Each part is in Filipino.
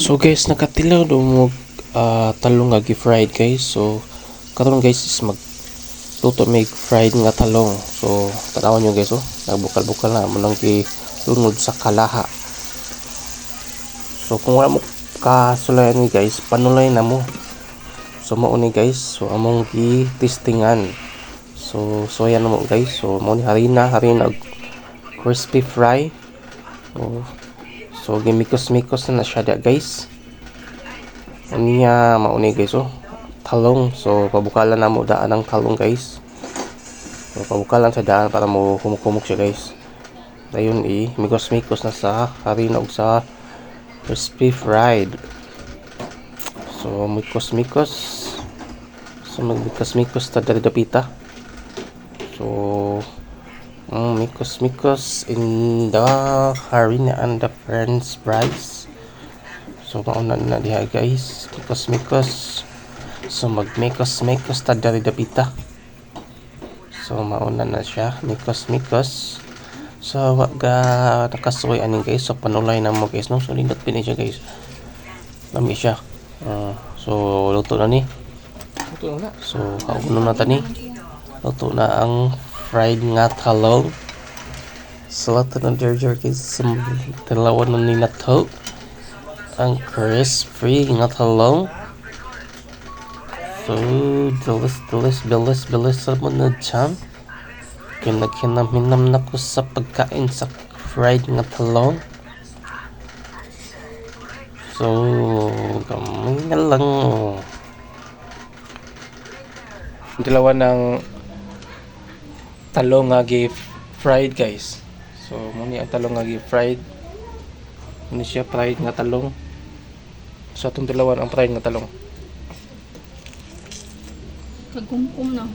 So guys, nakatilaw do mo talong nga gi-fried guys. So karon guys is magluto may fried nga talong. So tanawon nyo guys, nagbukal-bukal na mo nang lunod sa kalaha. So kung wala mo kasulayan ni guys, panulay na mo. So mao ni guys, so among gi-testingan. So yan mo guys. So mao ni harina crispy fry. So gimikos-mikos na siya da guys. Niya mauni guys talong. So pabukalan na mo daan ng talong guys. So pabukalan sa daan para mo humuk-humuk siya guys. Dayon mikos-mikos na sa harina ug sa crispy fried. So mikos-mikos. So magmikos-mikos ta dali dapita. So mikos-mikos in the harina and the french fries. So mauna na diha guys, mikos-mikos. So magmikos-mikos ta dali dapita. So mauna na siya, mikos-mikos. So waga nakasuy ani guys. So panulay na mo guys no. So lindot pini siya guys. Lami siya. So luto na ni. Luto na. So kauno na tani. Luto na ang fried nga talong. So ito na der guys. Dalawa na ni nato. Ang crispy nga talong. So bilis sa mga dyan. Kinam-hinam na ko sa pagkain sa fried nga talong. So gamay na lang. Dalawa ng talong nga fried guys. So muni ang talong nga fried. Muni siya fried nga talong. So atong dalawa ang fried nga talong. Kagumkum na.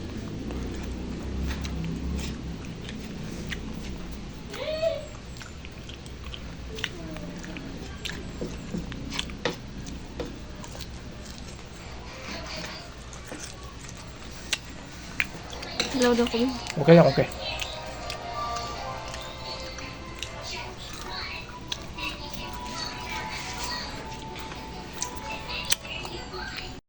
Hello daw ko. Okay lang, okay.